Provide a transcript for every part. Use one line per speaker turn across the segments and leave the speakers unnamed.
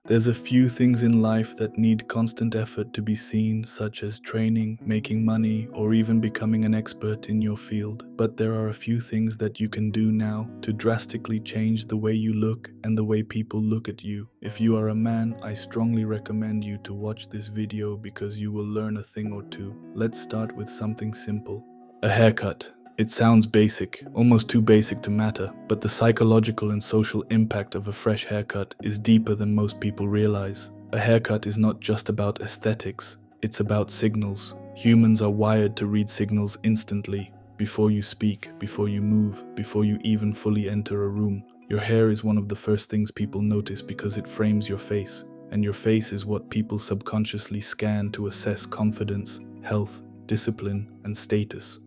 There's a few things in life that need constant effort to be seen, such as training, making money, or even becoming an expert in your field. But there are a few things that you can do now to drastically change the way you look and the way people look at you. If you are a man, I strongly recommend you to watch this video because you will learn a thing or two. Let's start with something simple. A haircut. It sounds basic, almost too basic to matter, but the psychological and social impact of a fresh haircut is deeper than most people realize. A haircut is not just about aesthetics, it's about signals. Humans are wired to read signals instantly, before you speak, before you move, before you even fully enter a room. Your hair is one of the first things people notice because it frames your face, and your face is what people subconsciously scan to assess confidence, health, discipline, and status.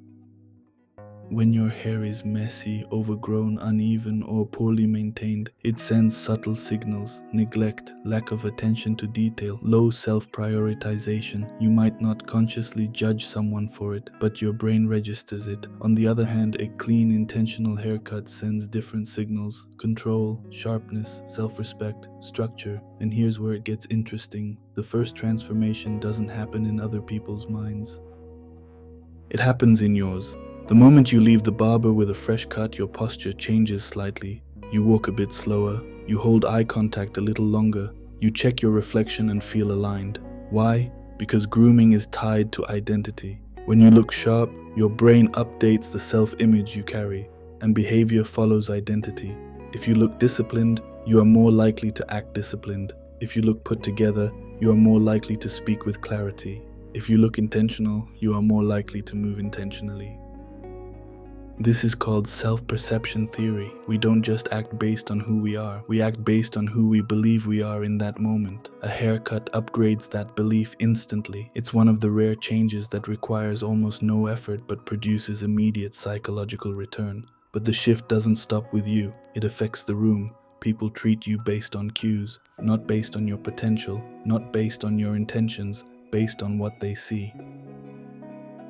When your hair is messy, overgrown, uneven, or poorly maintained, it sends subtle signals: neglect, lack of attention to detail, low self-prioritization. You might not consciously judge someone for it, but your brain registers it. On the other hand, a clean, intentional haircut sends different signals: control, sharpness, self-respect, structure. And here's where it gets interesting. The first transformation doesn't happen in other people's minds. It happens in yours. The moment you leave the barber with a fresh cut, your posture changes slightly. You walk a bit slower, you hold eye contact a little longer, you check your reflection and feel aligned. Why? Because grooming is tied to identity. When you look sharp, your brain updates the self-image you carry, and behavior follows identity. If you look disciplined, you are more likely to act disciplined. If you look put together, you are more likely to speak with clarity. If you look intentional, you are more likely to move intentionally. This is called self-perception theory. We don't just act based on who we are, we act based on who we believe we are in that moment. A haircut upgrades that belief instantly. It's one of the rare changes that requires almost no effort but produces immediate psychological return. But the shift doesn't stop with you. It affects the room. People treat you based on cues, not based on your potential, not based on your intentions, based on what they see.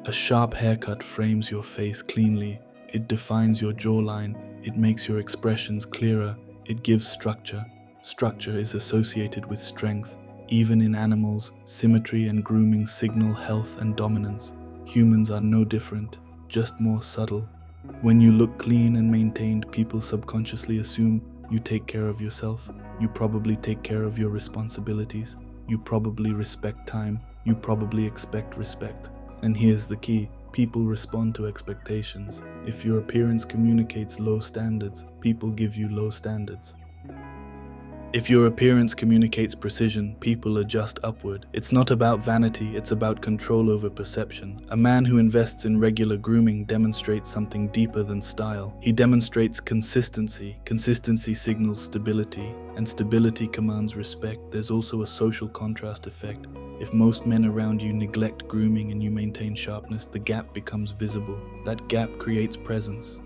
A sharp haircut frames your face cleanly. It defines your jawline, it makes your expressions clearer, it gives structure. Structure is associated with strength. Even in animals, symmetry and grooming signal health and dominance. Humans are no different, just more subtle. When you look clean and maintained, people subconsciously assume you take care of yourself. You probably take care of your responsibilities. You probably respect time. You probably expect respect. And here's the key. People respond to expectations. If your appearance communicates low standards, people give you low standards. If your appearance communicates precision, people adjust upward. It's not about vanity, it's about control over perception. A man who invests in regular grooming demonstrates something deeper than style. He demonstrates consistency. Consistency signals stability, and stability commands respect. There's also a social contrast effect. If most men around you neglect grooming and you maintain sharpness, the gap becomes visible. That gap creates presence.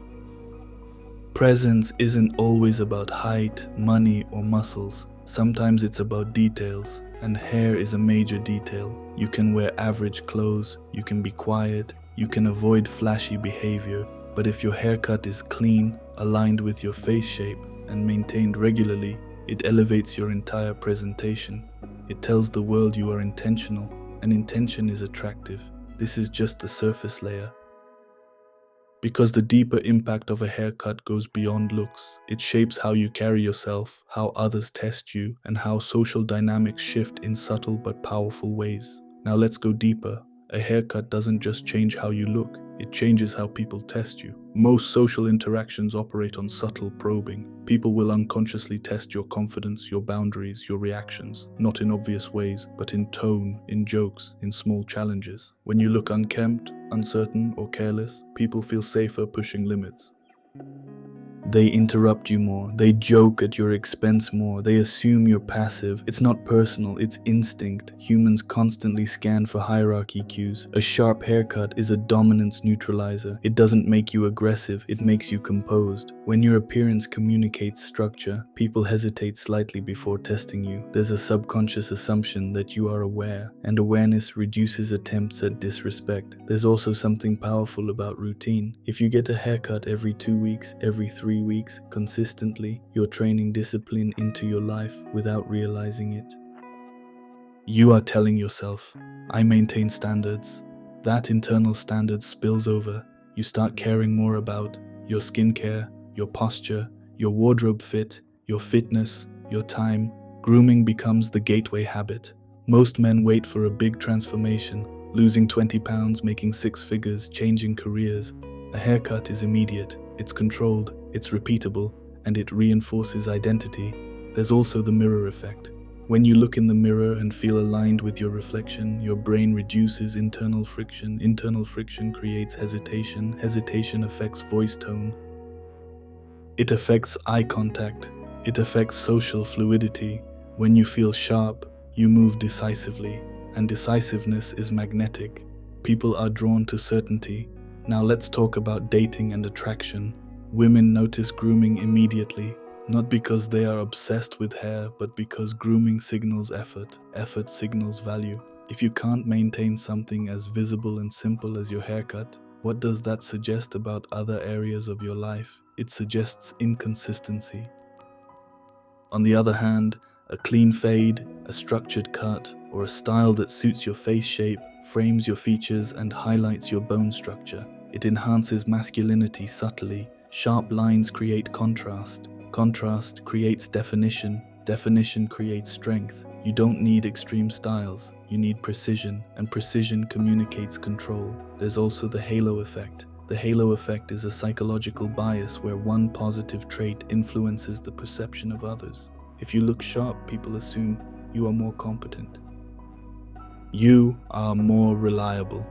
Presence isn't always about height, money, or muscles. Sometimes it's about details, and hair is a major detail. You can wear average clothes, you can be quiet, you can avoid flashy behavior, but if your haircut is clean, aligned with your face shape, and maintained regularly, it elevates your entire presentation. It tells the world you are intentional, and intention is attractive. This is just the surface layer. Because the deeper impact of a haircut goes beyond looks. It shapes how you carry yourself, how others test you, and how social dynamics shift in subtle but powerful ways. Now let's go deeper. A haircut doesn't just change how you look, it changes how people test you. Most social interactions operate on subtle probing. People will unconsciously test your confidence, your boundaries, your reactions, not in obvious ways, but in tone, in jokes, in small challenges. When you look unkempt, uncertain, or careless, people feel safer pushing limits. They interrupt you more, they joke at your expense more, they assume you're passive. It's not personal, it's instinct. Humans constantly scan for hierarchy cues. A sharp haircut is a dominance neutralizer. It doesn't make you aggressive, it makes you composed. When your appearance communicates structure, people hesitate slightly before testing you. There's a subconscious assumption that you are aware, and awareness reduces attempts at disrespect. There's also something powerful about routine. If you get a haircut every 2 weeks, every 3 3 weeks, consistently, you're training discipline into your life without realizing it. You are telling yourself, I maintain standards. That internal standard spills over. You start caring more about your skincare, your posture, your wardrobe fit, your fitness, your time. Grooming becomes the gateway habit. Most men wait for a big transformation, losing 20 pounds, making 6 figures, changing careers. A haircut is immediate, it's controlled, it's repeatable, and it reinforces identity. There's also the mirror effect. When you look in the mirror and feel aligned with your reflection, your brain reduces internal friction. Internal friction creates hesitation. Hesitation affects voice tone. It affects eye contact. It affects social fluidity. When you feel sharp, you move decisively, and decisiveness is magnetic. People are drawn to certainty. Now let's talk about dating and attraction. Women notice grooming immediately. Not because they are obsessed with hair, but because grooming signals effort. Effort signals value. If you can't maintain something as visible and simple as your haircut, what does that suggest about other areas of your life? It suggests inconsistency. On the other hand, a clean fade, a structured cut, or a style that suits your face shape, frames your features and highlights your bone structure. It enhances masculinity subtly. Sharp lines create contrast. Contrast creates definition. Definition creates strength. You don't need extreme styles. You need precision, and precision communicates control. There's also the halo effect. The halo effect is a psychological bias where one positive trait influences the perception of others. If you look sharp, people assume you are more competent. You are more reliable.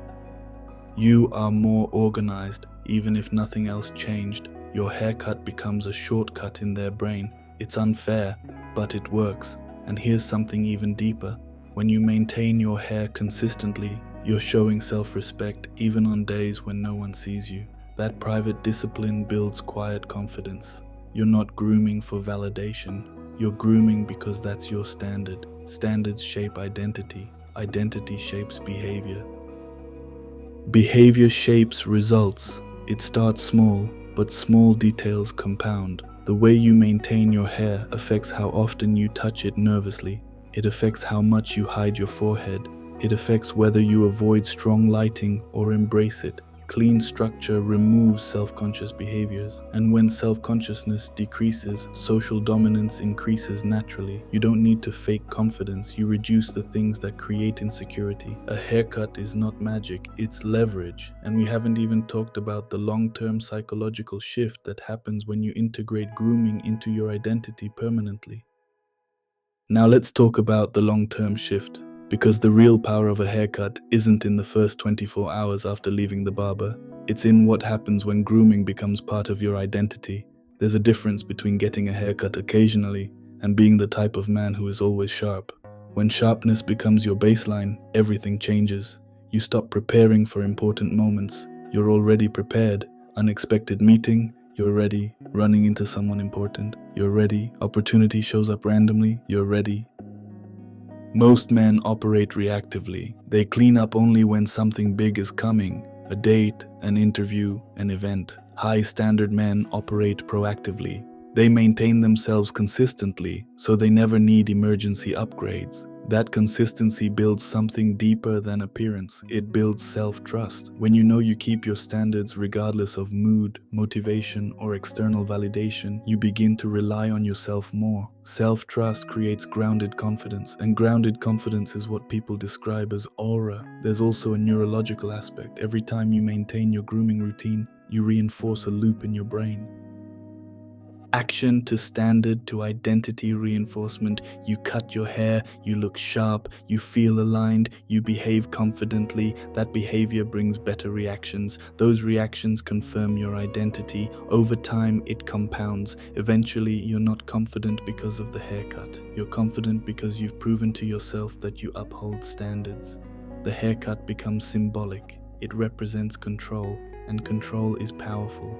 You are more organized, even if nothing else changed. Your haircut becomes a shortcut in their brain. It's unfair, but it works. And here's something even deeper. When you maintain your hair consistently, you're showing self-respect even on days when no one sees you. That private discipline builds quiet confidence. You're not grooming for validation. You're grooming because that's your standard. Standards shape identity. Identity shapes behavior. Behavior shapes results. It starts small, but small details compound. The way you maintain your hair affects how often you touch it nervously. It affects how much you hide your forehead. It affects whether you avoid strong lighting or embrace it. Clean structure removes self-conscious behaviors, and when self-consciousness decreases, social dominance increases naturally. You don't need to fake confidence, you reduce the things that create insecurity. A haircut is not magic, it's leverage, and we haven't even talked about the long-term psychological shift that happens when you integrate grooming into your identity permanently. Now let's talk about the long-term shift. Because the real power of a haircut isn't in the first 24 hours after leaving the barber. It's in what happens when grooming becomes part of your identity. There's a difference between getting a haircut occasionally and being the type of man who is always sharp. When sharpness becomes your baseline, everything changes. You stop preparing for important moments. You're already prepared. Unexpected meeting, you're ready. Running into someone important, you're ready. Opportunity shows up randomly, you're ready. Most men operate reactively. They clean up only when something big is coming, a date, an interview, an event. High-standard men operate proactively. They maintain themselves consistently, so they never need emergency upgrades. That consistency builds something deeper than appearance. It builds self-trust. When you know you keep your standards regardless of mood, motivation, or external validation, you begin to rely on yourself more. Self-trust creates grounded confidence, and grounded confidence is what people describe as aura. There's also a neurological aspect. Every time you maintain your grooming routine, you reinforce a loop in your brain. Action to standard to identity reinforcement. You cut your hair, you look sharp, you feel aligned, you behave confidently. That behavior brings better reactions. Those reactions confirm your identity. Over time, it compounds. Eventually, you're not confident because of the haircut. You're confident because you've proven to yourself that you uphold standards. The haircut becomes symbolic. It represents control, and control is powerful.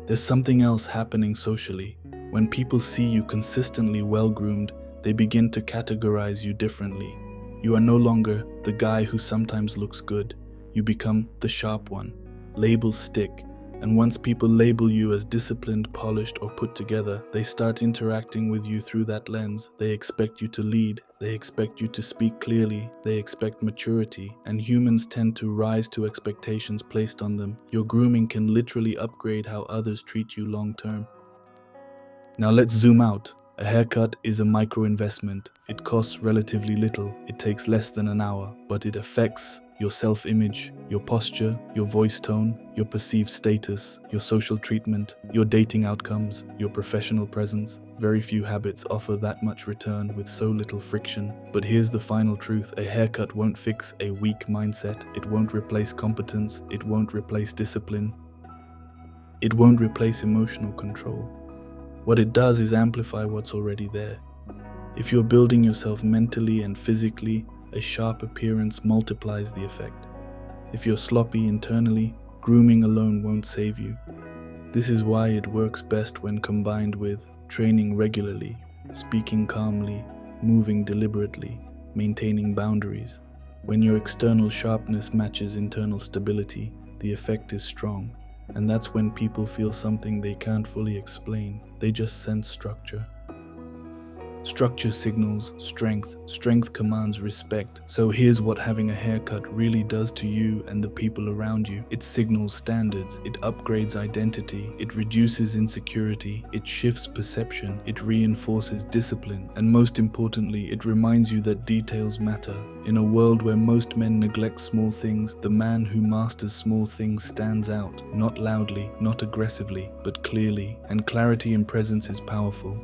There's something else happening socially. When people see you consistently well-groomed, they begin to categorize you differently. You are no longer the guy who sometimes looks good. You become the sharp one. Labels stick. And once people label you as disciplined, polished, or put together, they start interacting with you through that lens. They expect you to lead, they expect you to speak clearly, they expect maturity, and humans tend to rise to expectations placed on them. Your grooming can literally upgrade how others treat you long term. Now let's zoom out. A haircut is a micro-investment. It costs relatively little, it takes less than an hour, but it affects your self-image, your posture, your voice tone, your perceived status, your social treatment, your dating outcomes, your professional presence. Very few habits offer that much return with so little friction. But here's the final truth: a haircut won't fix a weak mindset, it won't replace competence, it won't replace discipline, it won't replace emotional control. What it does is amplify what's already there. If you're building yourself mentally and physically, a sharp appearance multiplies the effect. If you're sloppy internally, grooming alone won't save you. This is why it works best when combined with training regularly, speaking calmly, moving deliberately, maintaining boundaries. When your external sharpness matches internal stability, the effect is strong. And that's when people feel something they can't fully explain. They just sense structure. Structure signals strength. Strength commands respect. So here's what having a haircut really does to you and the people around you. It signals standards. It upgrades identity. It reduces insecurity. It shifts perception. It reinforces discipline. And most importantly, it reminds you that details matter. In a world where most men neglect small things, the man who masters small things stands out. Not loudly, not aggressively, but clearly. And clarity in presence is powerful.